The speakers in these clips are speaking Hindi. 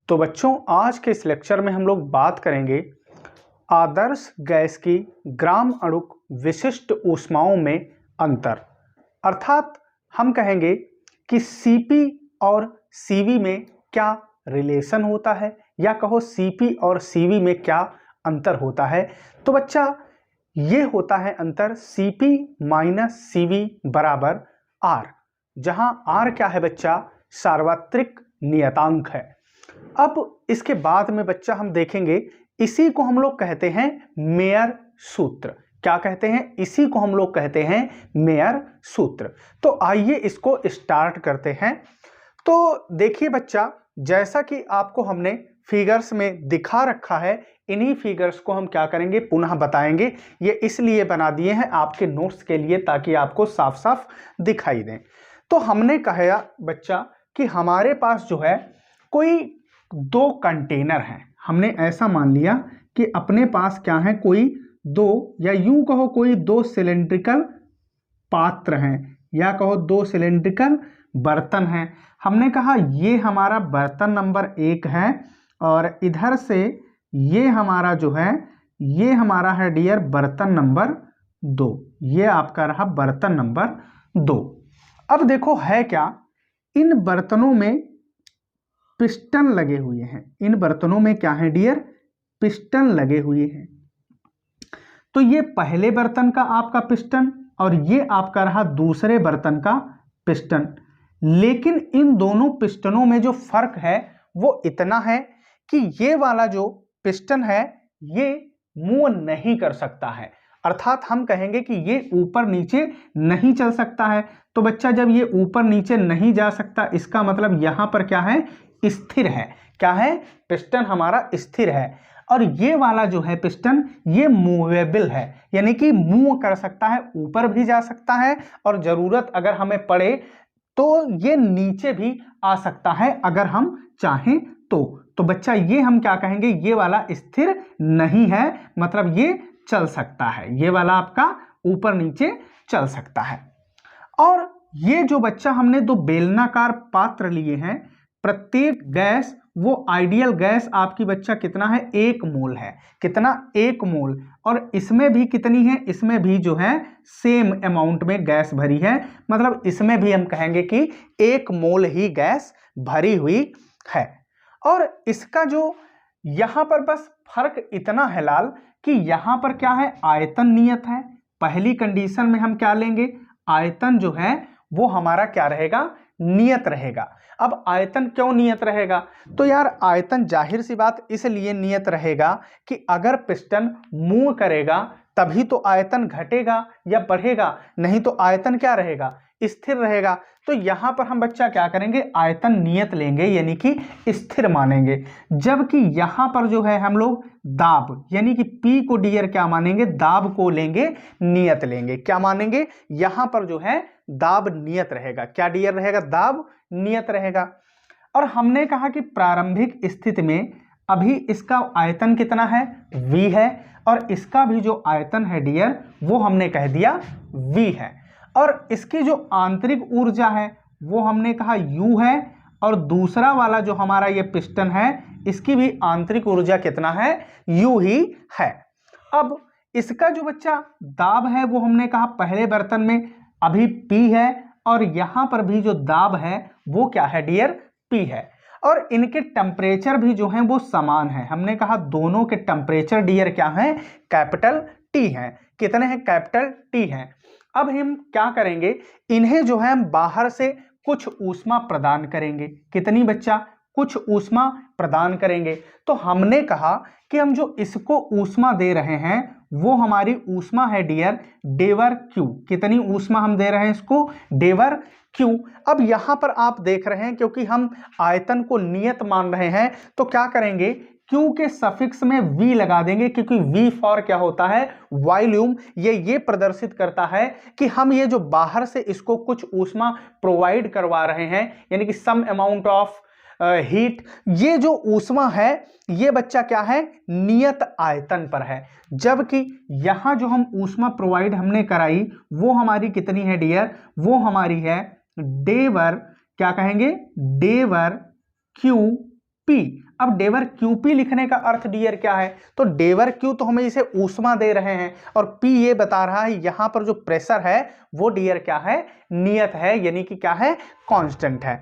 तो बच्चों, आज के इस लेक्चर में हम लोग बात करेंगे आदर्श गैस की ग्राम अणुक विशिष्ट ऊष्माओं में अंतर। अर्थात हम कहेंगे कि Cp और Cv में क्या रिलेशन होता है, या कहो Cp और Cv में क्या अंतर होता है। तो बच्चा, ये होता है अंतर Cp माइनस Cv बराबर R, जहां R क्या है बच्चा? सार्वत्रिक नियतांक है। अब इसके बाद में बच्चा हम देखेंगे, इसी को हम लोग कहते हैं मेयर सूत्र। क्या कहते हैं? इसी को हम लोग कहते हैं मेयर सूत्र। तो आइए इसको स्टार्ट करते हैं। तो देखिए बच्चा, जैसा कि आपको हमने फिगर्स में दिखा रखा है, इन्हीं फिगर्स को हम क्या करेंगे, पुनः बताएंगे। ये इसलिए बना दिए हैं आपके नोट्स के लिए, ताकि आपको साफ साफ दिखाई दें। तो हमने कहा बच्चा कि हमारे पास जो है कोई दो कंटेनर हैं। हमने ऐसा मान लिया कि अपने पास क्या है, कोई दो, या यूं कहो कोई दो सिलेंड्रिकल पात्र हैं, या कहो दो सिलेंड्रिकल बर्तन हैं। हमने कहा ये हमारा बर्तन नंबर 1 है, और इधर से ये हमारा जो है, ये हमारा है डियर बर्तन नंबर 2। ये आपका रहा बर्तन नंबर 2। अब देखो है क्या, इन बर्तनों में पिस्टन लगे हुए हैं। इन बर्तनों में क्या है डियर? पिस्टन लगे हुए हैं। तो ये पहले बर्तन का आपका पिस्टन, और ये आपका रहा दूसरे बर्तन का पिस्टन। लेकिन इन दोनों पिस्टनों में जो फर्क है वो इतना है कि ये वाला जो पिस्टन है ये मूव नहीं कर सकता है। अर्थात हम कहेंगे कि ये ऊपर नीचे नहीं चल सकता है। तो बच्चा, जब ये ऊपर नीचे नहीं जा सकता, इसका मतलब यहां पर क्या है? स्थिर है। क्या है? पिस्टन हमारा स्थिर है। और ये वाला जो है पिस्टन, ये मूवेबल है, यानी कि मूव कर सकता है, ऊपर भी जा सकता है, और जरूरत अगर हमें पड़े तो ये नीचे भी आ सकता है अगर हम चाहें तो बच्चा, ये हम क्या कहेंगे, ये वाला स्थिर नहीं है, मतलब ये चल सकता है। ये वाला आपका ऊपर नीचे चल सकता है। और ये जो बच्चा हमने दो बेलनाकार पात्र लिए हैं, प्रत्येक गैस, वो आइडियल गैस आपकी बच्चा कितना है? 1 मोल है। कितना? 1 मोल। और इसमें भी कितनी है? इसमें भी जो है सेम अमाउंट में गैस भरी है। मतलब इसमें भी हम कहेंगे कि 1 मोल ही गैस भरी हुई है। और इसका जो यहां पर बस फर्क इतना है लाल, कि यहां पर क्या है? आयतन नियत है। पहली कंडीशन में हम क्या लेंगे? आयतन जो है वो हमारा क्या रहेगा? नियत रहेगा। अब आयतन क्यों नियत रहेगा? तो यार, आयतन जाहिर सी बात इसलिए नियत रहेगा कि अगर पिस्टन मूव करेगा तभी तो आयतन घटेगा या बढ़ेगा, नहीं तो आयतन क्या रहेगा? स्थिर रहेगा। तो यहां पर हम बच्चा क्या करेंगे? आयतन नियत लेंगे, यानी कि स्थिर मानेंगे। जबकि यहां पर जो है हम लोग दाब, यानी कि P को डियर क्या मानेंगे? दाब को लेंगे, नियत लेंगे। क्या मानेंगे? यहां पर जो है दाब नियत रहेगा। क्या डियर रहेगा? दाब नियत रहेगा। और हमने कहा कि प्रारंभिक स्थिति में अभी इसका आयतन कितना है? V है, और इसका भी जो आयतन है डियर, वो हमने कह दिया V है। और इसकी जो आंतरिक ऊर्जा है वो हमने कहा U है, और दूसरा वाला जो हमारा ये पिस्टन है, इसकी भी आंतरिक ऊर्जा कितना है? U ही है। अब इसका जो बच्चा दाब है वो हमने कहा पहले बर्तन में अभी P है, और यहां पर भी जो दाब है वो क्या है डियर? P है। और इनके टेम्परेचर भी जो हैं वो समान है। हमने कहा दोनों के टेम्परेचर डियर क्या हैं? कैपिटल T हैं। कितने हैं? कैपिटल T हैं। अब हम क्या करेंगे, इन्हें जो है हम बाहर से कुछ ऊष्मा प्रदान करेंगे। कितनी बच्चा? कुछ ऊष्मा प्रदान करेंगे। तो हमने कहा कि हम जो इसको ऊष्मा दे रहे हैं वो हमारी ऊष्मा है डियर डेवर क्यू। कितनी ऊष्मा हम दे रहे हैं इसको? डेवर क्यू। अब यहां पर आप देख रहे हैं, क्योंकि हम आयतन को नियत मान रहे हैं, तो क्या करेंगे, क्यू के सफिक्स में V लगा देंगे, क्योंकि V फॉर क्या होता है? वॉल्यूम। ये प्रदर्शित करता है कि हम ये जो बाहर से इसको कुछ ऊष्मा प्रोवाइड करवा रहे हैं, यानी कि सम अमाउंट ऑफ हीट, ये जो ऊष्मा है ये बच्चा क्या है? नियत आयतन पर है। जबकि यहां जो हम ऊष्मा प्रोवाइड हमने कराई वो हमारी कितनी है डियर? वो हमारी है डेवर, क्या कहेंगे? डेवर क्यू पी। अब डेवर क्यूपी लिखने का अर्थ डियर क्या है, तो डेवर क्यू तो हमें इसे ऊष्मा दे रहे हैं और पी ये बता रहा है यहां पर जो प्रेशर है वो डियर क्या है, नियत है, यानी कि क्या है, कांस्टेंट है।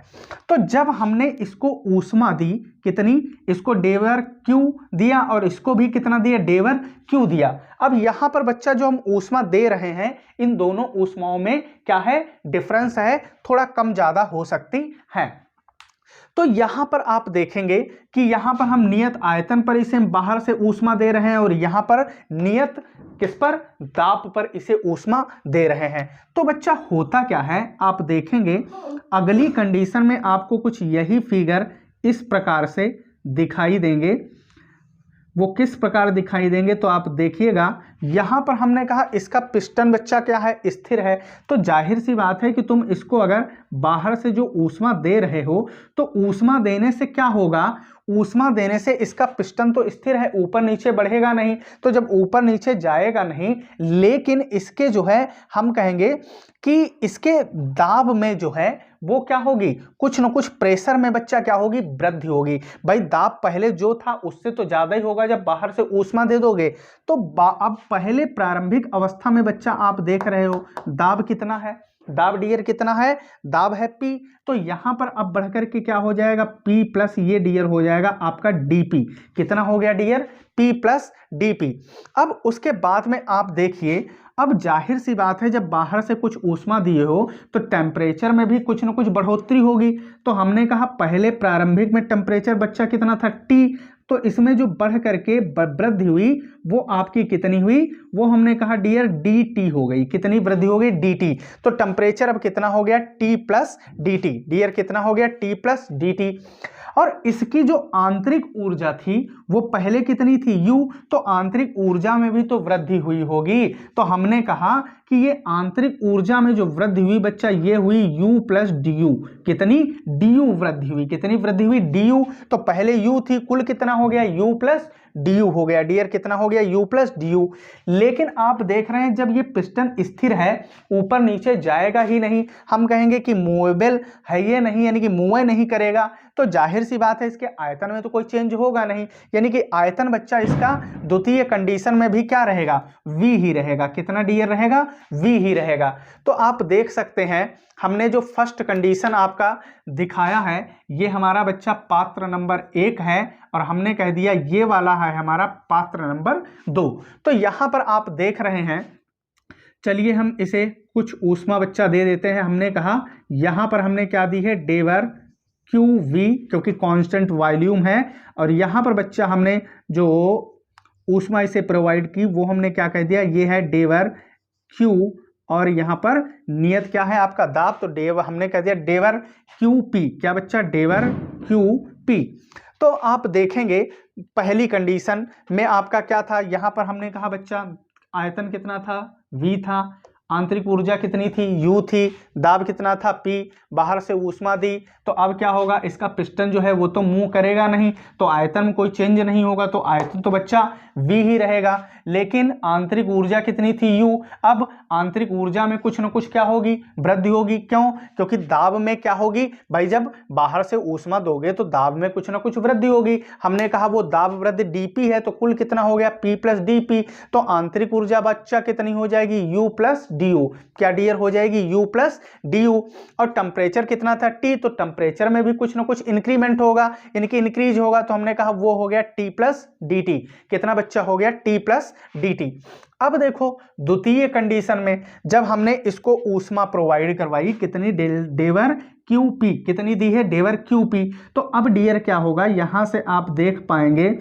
तो जब हमने इसको ऊष्मा दी कितनी, इसको डेवर क्यू दिया और इसको भी कितना दिया, डेवर क्यू दिया। अब यहां पर बच्चा जो हम ऊष्मा दे रहे हैं इन दोनों ऊष्माओं में क्या है, डिफरेंस है, थोड़ा कम ज्यादा हो सकती है। तो यहां पर आप देखेंगे कि यहां पर हम नियत आयतन पर इसे बाहर से ऊष्मा दे रहे हैं और यहां पर नियत किस पर, दाब पर इसे ऊष्मा दे रहे हैं। तो बच्चा होता क्या है, आप देखेंगे अगली कंडीशन में आपको कुछ यही फिगर इस प्रकार से दिखाई देंगे। वो किस प्रकार दिखाई देंगे, तो आप देखिएगा यहां पर हमने कहा इसका पिस्टन बच्चा क्या है, स्थिर है। तो जाहिर सी बात है कि तुम इसको अगर बाहर से जो ऊष्मा दे रहे हो तो ऊष्मा देने से क्या होगा, ऊष्मा देने से इसका पिस्टन तो स्थिर है, ऊपर नीचे बढ़ेगा नहीं। तो जब ऊपर नीचे जाएगा नहीं, लेकिन इसके जो है हम कहेंगे कि इसके दाब में जो है वो क्या होगी, कुछ न कुछ प्रेशर में बच्चा क्या होगी, वृद्धि होगी। भाई दाब पहले जो था उससे तो ज्यादा ही होगा जब बाहर से ऊष्मा दे दोगे। तो अब पहले प्रारंभिक अवस्था में बच्चा आप देख रहे हो दाब कितना है, दाब डियर कितना है, दाब है P। तो यहां पर अब बढ़कर के क्या हो जाएगा, P प्लस ये डियर हो जाएगा आपका DP। कितना हो गया डियर, P प्लस DP। अब उसके बाद में आप देखिए, अब जाहिर सी बात है जब बाहर से कुछ ऊष्मा दिए हो तो टेम्परेचर में भी कुछ न कुछ बढ़ोतरी होगी। तो हमने कहा पहले प्रारंभिक में टेम्परेचर बच्चा कितना था, T। तो इसमें जो बढ़ करके वृद्धि हुई वो आपकी कितनी हुई, वो हमने कहा डियर dt हो गई। कितनी वृद्धि हो गई, dt। तो टेम्परेचर अब कितना हो गया, T प्लस dt। डियर कितना हो गया, T प्लस dt। और इसकी जो आंतरिक ऊर्जा थी वो पहले कितनी थी, U। तो आंतरिक ऊर्जा में भी तो वृद्धि हुई होगी। तो हमने कहा कि ये आंतरिक ऊर्जा में जो वृद्धि हुई बच्चा ये हुई U प्लस du। कितनी, du वृद्धि हुई। कितनी वृद्धि हुई, du। तो पहले U थी, कुल कितना हो गया, U प्लस du हो गया। डियर कितना हो गया, U प्लस du। लेकिन आप देख रहे हैं जब ये पिस्टन स्थिर है, ऊपर नीचे जाएगा ही नहीं, हम कहेंगे कि मूवेबल है ये नहीं, यानी कि मूव नहीं करेगा। तो जाहिर सी बात है इसके आयतन में तो कोई चेंज होगा नहीं, यानी कि आयतन बच्चा इसका द्वितीय कंडीशन में भी क्या रहेगा, V ही रहेगा। कितना डियर रहेगा, V ही रहेगा। तो आप देख सकते हैं हमने जो फर्स्ट कंडीशन आपका दिखाया है ये हमारा बच्चा पात्र नंबर 1 है और हमने कह दिया ये वाला है हमारा पात्र नंबर 2। तो यहां पर आप देख रहे हैं, चलिए हम इसे कुछ ऊष्मा बच्चा दे देते हैं। हमने कहा यहां पर हमने क्या दी है, डेवर QV, क्योंकि कांस्टेंट वॉल्यूम है। और यहां पर बच्चा हमने जो ऊष्मा इसे प्रोवाइड की वो हमने क्या कह दिया, ये है डेवर Q। और यहां पर नियत क्या है आपका, दाब। तो डेवर हमने कह दिया डेवर QP। क्या बच्चा, डेवर QP। तो आप देखेंगे पहली कंडीशन में आपका क्या था, यहां पर हमने कहा बच्चा आयतन कितना था, V था। आंतरिक ऊर्जा कितनी थी, U थी। दाब कितना था, P। बाहर से ऊष्मा दी तो अब क्या होगा, इसका पिस्टन जो है वो तो मूव करेगा नहीं, तो आयतन में कोई चेंज नहीं होगा, तो आयतन तो बच्चा V ही रहेगा। लेकिन आंतरिक ऊर्जा कितनी थी, U। अब आंतरिक ऊर्जा में कुछ न कुछ क्या होगी, वृद्धि होगी। क्यों, क्योंकि दाब में क्या होगी भाई, जब बाहर से ऊष्मा दोगे तो दाब में कुछ न कुछ वृद्धि होगी। हमने कहा वो दाब वृद्धि DP है, तो कुल कितना हो गया, P प्लस DP। तो आंतरिक ऊर्जा बच्चा कितनी हो जाएगी, U प्लस du। क्या डियर हो जाएगी, U प्लस du। और टेम्परेचर कितना था, T। तो टेम्परेचर में भी कुछ ना कुछ इंक्रीमेंट होगा, इनकी इंक्रीज होगा, तो हमने कहा वो हो गया T प्लस dt। कितना बच्चा हो गया, T प्लस dt। अब देखो द्वितीय कंडीशन में जब हमने इसको ऊष्मा प्रोवाइड करवाई कितनी, डेवर QP। कितनी दी है, डेवर QP। तो अब डियर क्या होगा, यहां से आप देख पाएंगे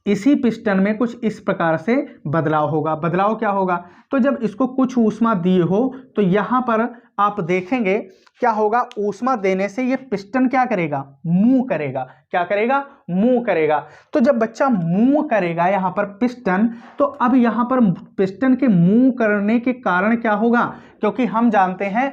इसी पिस्टन में कुछ इस प्रकार से बदलाव होगा। बदलाव क्या होगा, तो जब इसको कुछ ऊष्मा दिए हो तो यहां पर आप देखेंगे क्या होगा, ऊष्मा देने से ये पिस्टन क्या करेगा, मूव करेगा। क्या करेगा, मूव करेगा। तो जब बच्चा मूव करेगा यहां पर पिस्टन, तो अब यहां पर पिस्टन के मूव करने के कारण क्या होगा, क्योंकि हम जानते हैं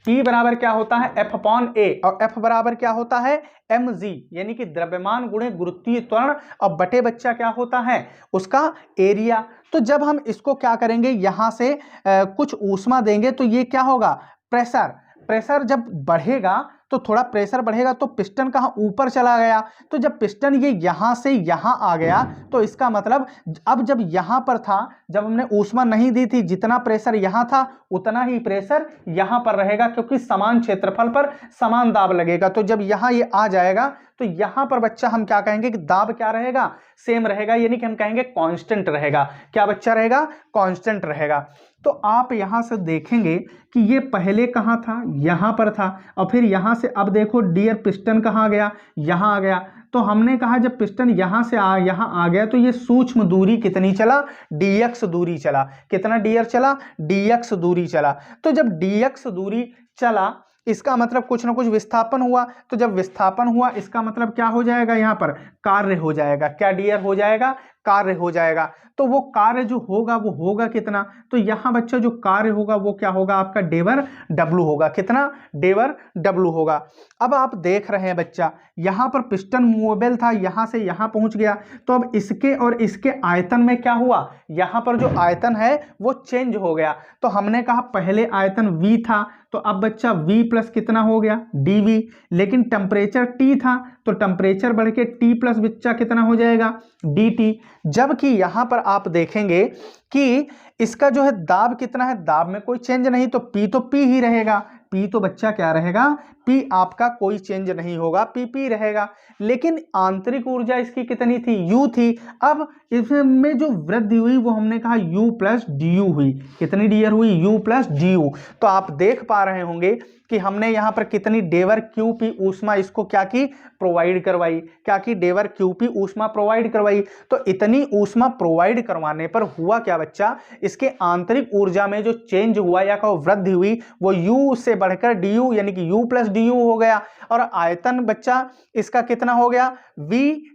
P बराबर क्या होता है, F अपॉन A। और F बराबर क्या होता है, mg, यानी कि द्रव्यमान गुणे गुरुत्वीय त्वरण और बटे बच्चा क्या होता है, उसका एरिया। तो जब हम इसको क्या करेंगे, यहां से कुछ ऊष्मा देंगे तो ये क्या होगा, प्रेशर। प्रेशर जब बढ़ेगा तो थोड़ा प्रेशर बढ़ेगा तो पिस्टन कहाँ ऊपर चला गया। तो जब पिस्टन ये यहां से यहां आ गया तो इसका मतलब अब जब यहां पर था, जब हमने ऊष्मा नहीं दी थी, जितना प्रेशर यहां था उतना ही प्रेशर यहां पर रहेगा, क्योंकि समान क्षेत्रफल पर समान दाब लगेगा। तो जब यहां ये आ जाएगा तो यहां पर बच्चा हम क्या कहेंगे कि दाब क्या रहेगा, सेम रहेगा, यानी कि हम कहेंगे कांस्टेंट रहेगा। क्या बच्चा रहेगा, कांस्टेंट रहेगा। तो आप यहां से देखेंगे कि ये पहले कहां था, यहां पर था, और फिर यहां से अब देखो डियर पिस्टन कहां गया, यहां आ गया। तो हमने कहा जब पिस्टन यहां से यहां आ गया तो ये सूक्ष्म दूरी कितनी चला, dx दूरी चला। कितना डियर चला, dx दूरी चला। तो जब dx दूरी चला इसका मतलब कुछ ना कुछ विस्थापन हुआ। तो जब विस्थापन हुआ इसका मतलब क्या हो जाएगा, यहां पर कार्य हो जाएगा। क्या डियर हो जाएगा, कार्य हो जाएगा। तो वो कार्य जो होगा वो होगा कितना, तो यहां बच्चा जो कार्य होगा वो क्या होगा, आपका डेवर डब्लू होगा। कितना, डेवर डब्लू होगा। अब आप देख रहे हैं बच्चा यहां पर पिस्टन मूवेबल था, यहां से यहां पहुंच गया। तो अब इसके और इसके आयतन में क्या हुआ, यहां पर जो आयतन है वो चेंज हो गया। तो हमने कहा पहले आयतन V था, तो अब बच्चा V प्लस कितना हो गया, dV। लेकिन टेम्परेचर T था तो टेम्परेचर बढ़ के T प्लस बच्चा कितना हो जाएगा, dt। जबकि यहां पर आप देखेंगे कि इसका जो है दाब कितना है, दाब में कोई चेंज नहीं, तो P ही रहेगा। P तो बच्चा क्या रहेगा, P आपका कोई चेंज नहीं होगा, P रहेगा। लेकिन आंतरिक ऊर्जा इसकी कितनी थी, U थी। अब इसमें जो वृद्धि हुई वो हमने कहा U प्लस du हुई। कितनी डियर हुई, U प्लस du। तो आप देख पा रहे होंगे कि हमने यहां पर कितनी डेवर QP ऊष्मा इसको क्या की, प्रोवाइड करवाई। क्या की, डेवर QP ऊष्मा प्रोवाइड करवाई। तो इतनी ऊष्मा प्रोवाइड करवाने पर हुआ क्या बच्चा, इसके आंतरिक ऊर्जा में जो चेंज हुआ या कहो वृद्धि हुई वो U से बढ़कर du यानी कि U प्लस du हो गया। और आयतन बच्चा इसका कितना हो गया, V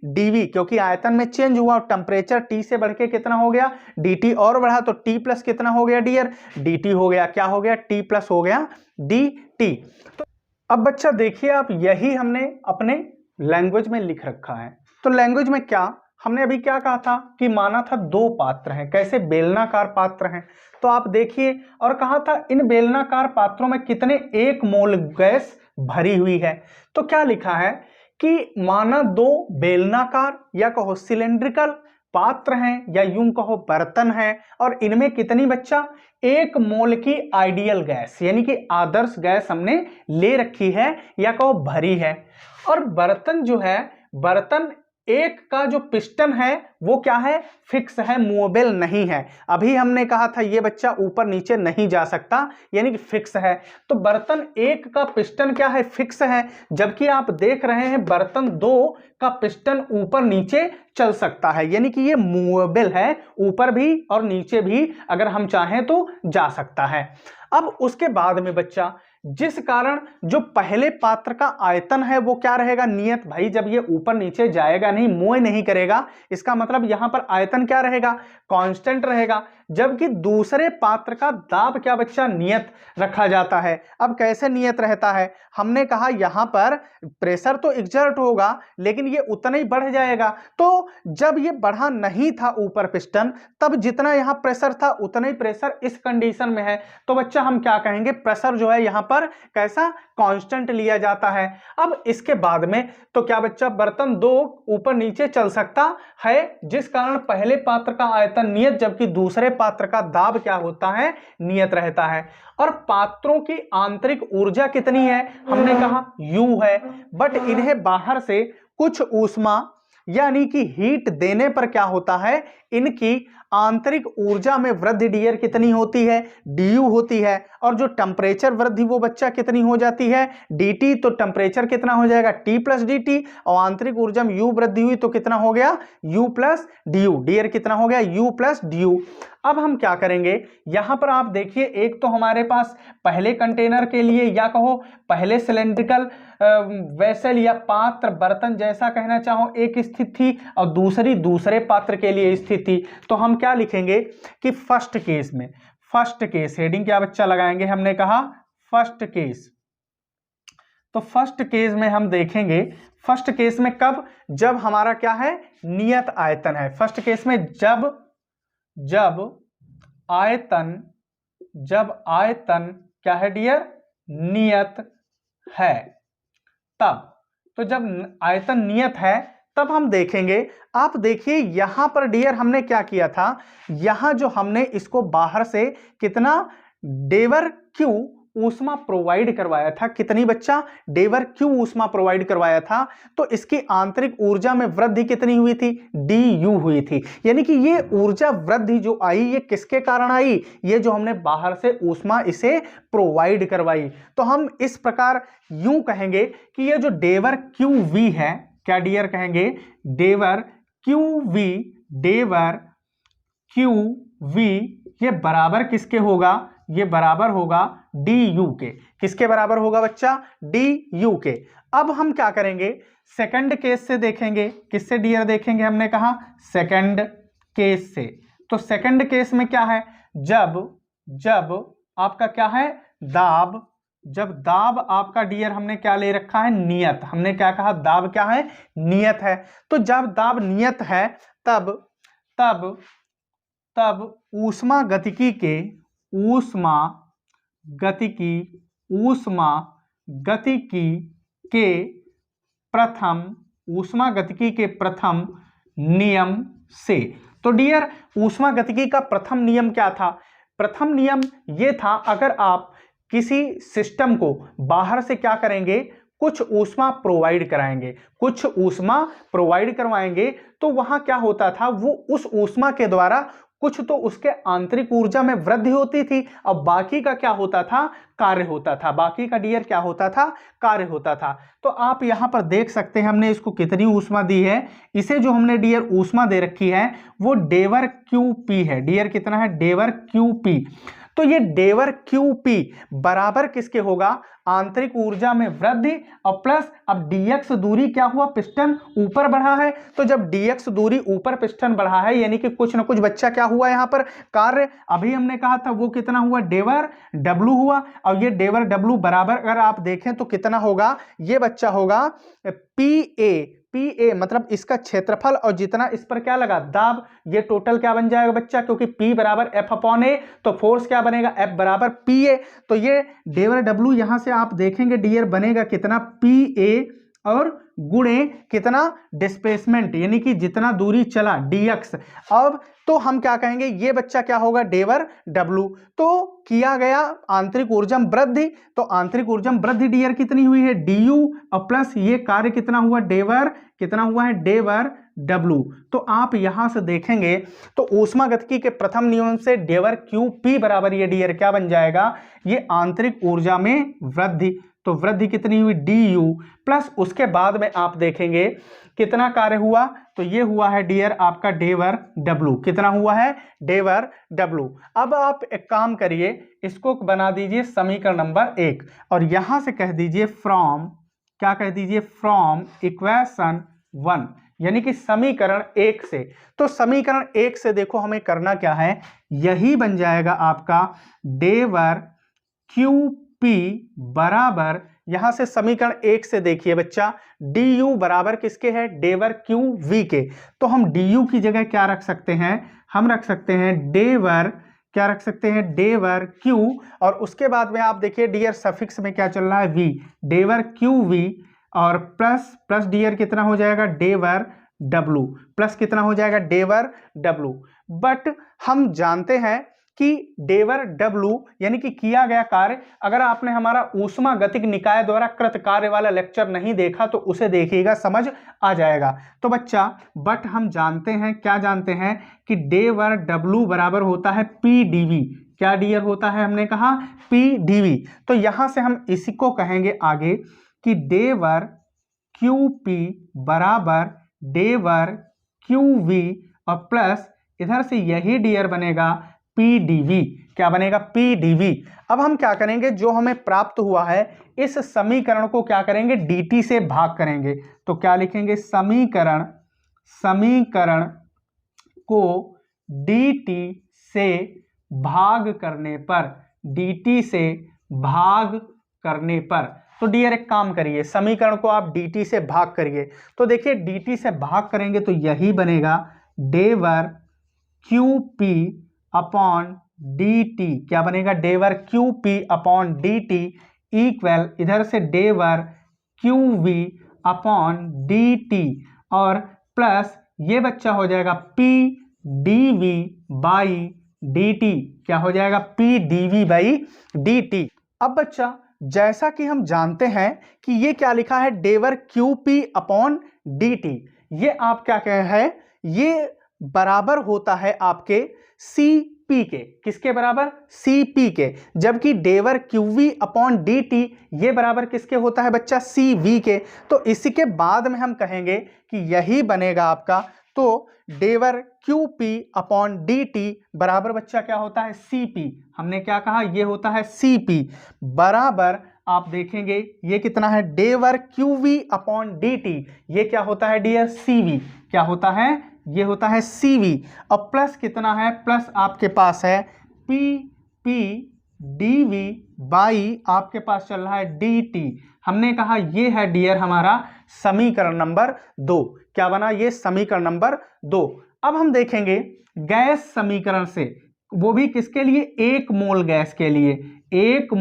dV, क्योंकि आयतन में चेंज हुआ और टेम्परेचर T से बढ़ के कितना हो गया, dt और बढ़ा तो T प्लस कितना हो गया डियर, dt हो गया। क्या हो गया, T प्लस हो गया dt। तो अब बच्चा देखिए आप, यही हमने अपने लैंग्वेज में लिख रखा है। तो लैंग्वेज में क्या, हमने अभी क्या कहा था कि माना था दो पात्र हैं, कैसे, बेलनाकार पात्र हैं। तो आप देखिए, और कहा था इन बेलनाकार पात्रों में कितने, 1 मोल गैस भरी हुई है। तो क्या लिखा है कि माना दो बेलनाकार या कहो सिलेंड्रिकल पात्र हैं या यूं कहो बर्तन है, और इनमें कितनी बच्चा, 1 मोल की आइडियल गैस यानी कि आदर्श गैस हमने ले रखी है या कहो भरी है। और बर्तन जो है, बर्तन एक का जो पिस्टन है वो क्या है, फिक्स है, मूवेबल नहीं है। अभी हमने कहा था ये बच्चा ऊपर नीचे नहीं जा सकता, यानी कि फिक्स है। तो बर्तन एक का पिस्टन क्या है, फिक्स है। जबकि आप देख रहे हैं बर्तन दो का पिस्टन ऊपर नीचे चल सकता है, यानी कि ये मूवेबल है, ऊपर भी और नीचे भी अगर हम चाहें तो जा सकता है। अब उसके बाद में बच्चा, जिस कारण जो पहले पात्र का आयतन है वो क्या रहेगा, नियत। भाई जब ये ऊपर नीचे जाएगा नहीं, मूव नहीं करेगा, इसका मतलब यहां पर आयतन क्या रहेगा, कांस्टेंट रहेगा। जबकि दूसरे पात्र का दाब क्या बच्चा, नियत रखा जाता है। अब कैसे नियत रहता है, हमने कहा यहां पर प्रेशर तो एक्सर्ट होगा लेकिन ये उतना ही बढ़ जाएगा। तो जब ये बढ़ा नहीं था ऊपर पिस्टन, तब जितना यहां प्रेशर था उतना ही प्रेशर इस कंडीशन में है। तो बच्चा हम क्या कहेंगे, प्रेशर जो है यहां पर कैसा, कांस्टेंट लिया जाता है। अब इसके बाद में तो क्या बच्चा, बर्तन दो ऊपर नीचे चल सकता है, जिस कारण पहले पात्र का आयतन नियत जबकि दूसरे पात्र का दाब क्या होता है, नियत रहता है। और पात्रों की आंतरिक ऊर्जा कितनी है, हमने कहा U है। बट इन्हें बाहर से कुछ ऊष्मा यानी कि हीट देने पर क्या होता है, इनकी आंतरिक ऊर्जा में वृद्धि डियर कितनी होती है, du होती है। और जो टेम्परेचर वृद्धि वो बच्चा कितनी हो जाती है, dt। तो टेम्परेचर कितना हो जाएगा, T प्लस dt, और आंतरिक ऊर्जा में U वृद्धि हुई तो कितना हो गया, U प्लस du। डियर कितना हो गया, U प्लस du। अब हम क्या करेंगे, यहां पर आप देखिए, एक तो हमारे पास पहले कंटेनर के लिए या कहो पहले सिलेंड्रिकल वेसल या पात्र, बर्तन जैसा कहना चाहो, एक स्थिति थी, और दूसरी दूसरे पात्र के लिए स्थिति थी। तो हम क्या लिखेंगे कि फर्स्ट केस में, फर्स्ट केस हेडिंग क्या बच्चा लगाएंगे, हमने कहा फर्स्ट केस। तो फर्स्ट केस में हम देखेंगे, फर्स्ट केस में कब, जब हमारा क्या है, नियत आयतन है। फर्स्ट केस में जब आयतन क्या है डियर, नियत है। तब, तो जब आयतन नियत है तब हम देखेंगे। आप देखिए यहां पर डियर हमने क्या किया था, यहां जो हमने इसको बाहर से कितना डेवर क्यू ऊष्मा प्रोवाइड करवाया था, कितनी बच्चा डेवर क्यू ऊष्मा प्रोवाइड करवाया था, तो इसकी आंतरिक ऊर्जा में वृद्धि कितनी हुई थी, डी यू हुई थी। यानी कि ये ऊर्जा वृद्धि जो आई ये किसके कारण आई, ये जो हमने बाहर से ऊष्मा इसे प्रोवाइड करवाई। तो हम इस प्रकार यूं कहेंगे कि ये जो डेवर क्यू वी है, क्या डियर कहेंगे, डेवर क्यू वी, डेवर क्यू वी ये बराबर किसके होगा, ये बराबर होगा डी यू के। किसके बराबर होगा बच्चा, डी यू के। अब हम क्या करेंगे, सेकंड केस से देखेंगे। किससे डियर देखेंगे, हमने कहा सेकंड केस से। तो सेकंड केस में क्या है, जब आपका क्या है दाब, जब दाब आपका डियर हमने क्या ले रखा है, नियत। हमने क्या कहा, दाब क्या है, नियत है। तो जब दाब नियत है तब ऊष्मा गतिकी के प्रथम नियम से। तो डियर ऊष्मा गतिकी का प्रथम नियम क्या था, प्रथम नियम ये था, अगर आप किसी सिस्टम को बाहर से क्या करेंगे, कुछ ऊष्मा प्रोवाइड कराएंगे, कुछ ऊष्मा प्रोवाइड करवाएंगे, तो वहां क्या होता था, वो उस ऊष्मा के द्वारा कुछ तो उसके आंतरिक ऊर्जा में वृद्धि होती थी और बाकी का क्या होता था, कार्य होता था। बाकी का डियर क्या होता था, कार्य होता था। तो आप यहां पर देख सकते हैं हमने इसको कितनी ऊष्मा दी है, इसे जो हमने डियर ऊष्मा दे रखी है वो डेवर क्यू पी है। डियर कितना है, डेवर क्यू पी। तो ये डेवर क्यू पी बराबर किसके होगा, आंतरिक ऊर्जा में वृद्धि और प्लस अब dx दूरी क्या हुआ, पिस्टन ऊपर बढ़ा है। तो जब dx दूरी ऊपर पिस्टन बढ़ा है यानी कि कुछ ना कुछ बच्चा क्या हुआ यहां पर कार्य, अभी हमने कहा था वो कितना हुआ, डेवर w हुआ। और ये डेवर w बराबर अगर आप देखें तो कितना होगा, ये बच्चा होगा पी ए मतलब इसका क्षेत्रफल और जितना इस पर क्या लगा दाब, ये टोटल क्या बन जाएगा बच्चा, क्योंकि P बराबर F अपॉन ए, तो फोर्स क्या बनेगा, F बराबर PA। तो ये डेवर W यहां से आप देखेंगे डियर बनेगा कितना, PA और गुणे कितना डिस्प्लेसमेंट यानी कि जितना दूरी चला dx। अब तो हम क्या कहेंगे, ये बच्चा क्या होगा, डेवर W। तो किया गया आंतरिक ऊर्जा वृद्धि, तो आंतरिक ऊर्जा वृद्धि डियर कितनी हुई है, du और प्लस ये कार्य कितना हुआ, डेवर कितना हुआ है, डेवर W। तो आप यहां से देखेंगे तो ऊष्मा गतिकी के प्रथम नियम से डेवर QP बराबर ये डियर क्या बन जाएगा, ये आंतरिक ऊर्जा में वृद्धि। तो वृद्धि कितनी हुई, du प्लस उसके बाद में आप देखेंगे कितना कार्य हुआ, तो ये हुआ है डियर आपका डेवर W। कितना हुआ है, डेवर W। अब आप एक काम करिए, इसको बना दीजिए समीकरण नंबर 1 और यहां से कह दीजिए फ्रॉम, क्या कह दीजिए, फ्रॉम इक्वेशन 1 यानी कि समीकरण 1 से। तो समीकरण 1 से देखो हमें करना क्या है, यही बन जाएगा आपका डेवर QP बराबर, यहां से समीकरण 1 से देखिए बच्चा du बराबर किसके है, डेवर QV के। तो हम du की जगह क्या रख सकते हैं, हम रख सकते हैं डेवर, क्या रख सकते हैं, डेवर Q और उसके बाद में आप देखिए डियर सफिक्स में क्या चल रहा है, V, डेवर QV और प्लस डियर कितना हो जाएगा, डेवर W प्लस कितना हो जाएगा, डेवर W। बट हम जानते हैं कि डेवर W यानी कि किया गया कार्य, अगर आपने हमारा ऊष्मा गतिक निकाय द्वारा कृत कार्य वाला लेक्चर नहीं देखा तो उसे देखिएगा, समझ आ जाएगा। तो बच्चा बट हम जानते हैं, क्या जानते हैं कि डेवर W बराबर होता है PdV। क्या डियर होता है, हमने कहा PdV। तो यहां से हम इसी को कहेंगे आगे कि डेवर QP बराबर डेवर QV और प्लस इधर से यही डियर बनेगा PdV। क्या बनेगा, PdV। अब हम क्या करेंगे, जो हमें प्राप्त हुआ है इस समीकरण को क्या करेंगे, dt से भाग करेंगे। तो क्या लिखेंगे, समीकरण को dt से भाग करने पर, dt से भाग करने पर, तो डियर एक काम करिए, समीकरण को आप dt से भाग करिए। तो देखिए dt से भाग करेंगे तो यही बनेगा डेवर QP अपॉन dt। क्या बनेगा, डेवर QP अपॉन dt इक्वल इधर से डेवर QV अपॉन DT और प्लस ये बच्चा हो जाएगा PdV बाई DT। क्या हो जाएगा? PdV by DT। अब बच्चा जैसा कि हम जानते हैं कि ये क्या लिखा है, डेवर QP अपॉन DT, ये आप क्या कह है, ये बराबर होता है आपके CP के। किसके बराबर? CP के। जबकि डेवर QV अपॉन DT ये बराबर किसके होता है बच्चा? CV के। तो इसी के बाद में हम कहेंगे कि यही बनेगा आपका, तो डेवर QP अपॉन DT बराबर बच्चा क्या होता है? CP। हमने क्या कहा? ये होता है CP बराबर, आप देखेंगे ये कितना है, डेवर QV अपॉन DT, ये क्या होता है डियर? CV। क्या होता है? ये होता है CV। और प्लस कितना है? प्लस आपके पास है PdV बाई आपके पास चल रहा है DT। हमने कहा ये है डियर हमारा समीकरण नंबर 2। क्या बना? ये समीकरण नंबर 2। अब हम देखेंगे गैस समीकरण से, वो भी किसके लिए? 1 मोल गैस के लिए। 1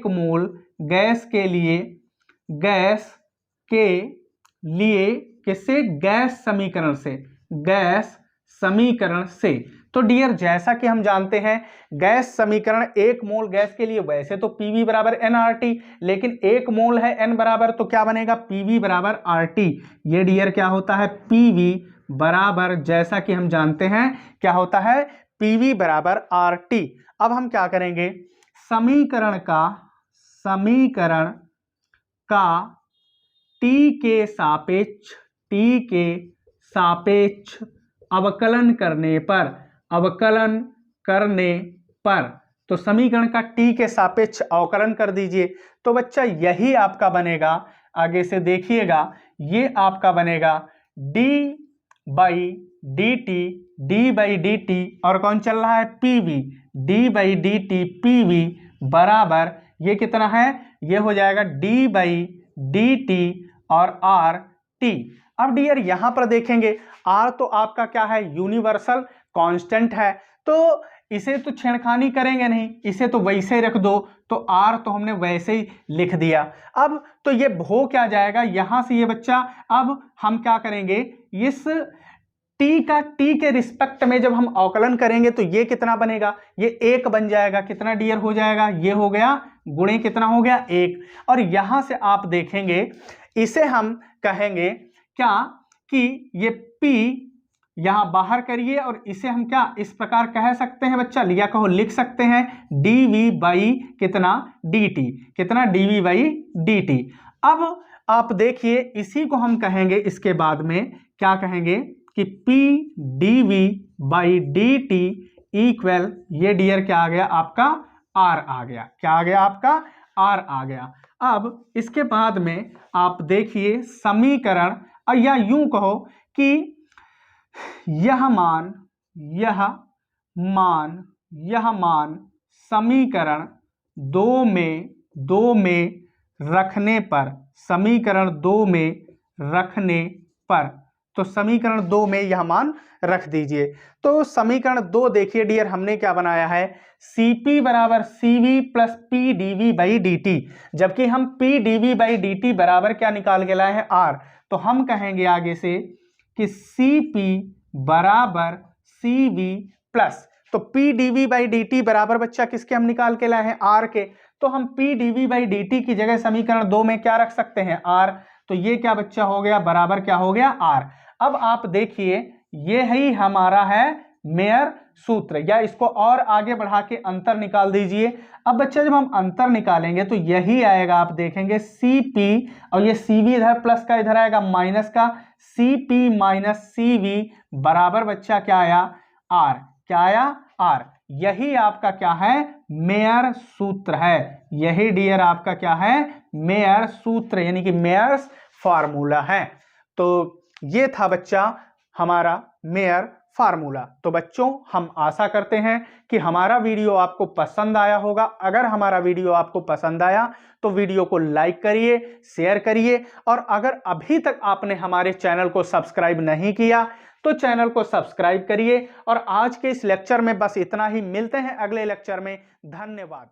मोल गैस के लिए, गैस के लिए किससे? गैस समीकरण से, गैस समीकरण से। तो डियर जैसा कि हम जानते हैं गैस समीकरण 1 मोल गैस के लिए वैसे तो PV बराबर nRT, लेकिन 1 मोल है n बराबर, तो क्या बनेगा? PV बराबर RT। ये डियर क्या होता है? PV बराबर, जैसा कि हम जानते हैं क्या होता है? PV बराबर RT। अब हम क्या करेंगे? समीकरण का T के सापेक्ष अवकलन करने पर, तो समीकरण का T के सापेक्ष अवकलन कर दीजिए। तो बच्चा यही आपका बनेगा, आगे से देखिएगा, ये आपका बनेगा d बाई dt और कौन चल रहा है? PV। d by dt PV बराबर ये कितना है? ये हो जाएगा d बाई dt और RT। अब डियर यहां पर देखेंगे R तो आपका क्या है? यूनिवर्सल कांस्टेंट है, तो इसे तो छेड़खानी करेंगे नहीं, इसे तो वैसे रख दो। तो R तो हमने वैसे ही लिख दिया। अब तो ये हो क्या जाएगा यहां से ये बच्चा, अब हम क्या करेंगे? इस T के रिस्पेक्ट में जब हम अवकलन करेंगे तो ये कितना बनेगा? ये 1 बन जाएगा। कितना डियर हो जाएगा? ये हो गया गुणे कितना हो गया? 1। और यहां से आप देखेंगे इसे हम कहेंगे क्या कि ये P यहां बाहर करिए और इसे हम क्या इस प्रकार कह सकते हैं बच्चा? लिया कहो, लिख सकते हैं dV बाई कितना? DT। कितना? dV by DT। अब आप देखिए इसी को हम कहेंगे, इसके बाद में क्या कहेंगे कि PdV बाई DT इक्वल, ये डियर क्या आ गया आपका? R आ गया। क्या आ गया आपका? R आ गया। अब इसके बाद में आप देखिए समीकरण, या यूं कहो कि यह मान समीकरण 2 में रखने पर, समीकरण 2 में रखने पर, तो समीकरण 2 में यह मान रख दीजिए। तो समीकरण 2 देखिए डियर हमने क्या बनाया है? CP बराबर CV plus PdV by DT, जबकि हम PdV बाई DT बराबर क्या निकाल के लाए हैं? R। तो हम कहेंगे आगे से कि CP बराबर CV प्लस, तो PdV बाई DT बराबर बच्चा किसके हम निकाल के लाए हैं? R के। तो हम PdV बाई DT की जगह समीकरण 2 में क्या रख सकते हैं? R। तो ये क्या बच्चा हो गया? बराबर क्या हो गया? R। अब आप देखिए ये ही हमारा है मेयर सूत्र, या इसको और आगे बढ़ा के अंतर निकाल दीजिए। अब बच्चा जब हम अंतर निकालेंगे तो यही आएगा, आप देखेंगे CP और ये CV इधर प्लस का, इधर आएगा माइनस का, CP माइनस CV बराबर बच्चा क्या आया? R। क्या आया? R। यही आपका क्या है? मेयर सूत्र है। यही डियर आपका क्या है? मेयर सूत्र, यानी कि मेयर्स फार्मूला है। तो ये था बच्चा हमारा मेयर फार्मूला। तो बच्चों हम आशा करते हैं कि हमारा वीडियो आपको पसंद आया होगा। अगर हमारा वीडियो आपको पसंद आया तो वीडियो को लाइक करिए, शेयर करिए, और अगर अभी तक आपने हमारे चैनल को सब्सक्राइब नहीं किया तो चैनल को सब्सक्राइब करिए। और आज के इस लेक्चर में बस इतना ही, मिलते हैं अगले लेक्चर में। धन्यवाद।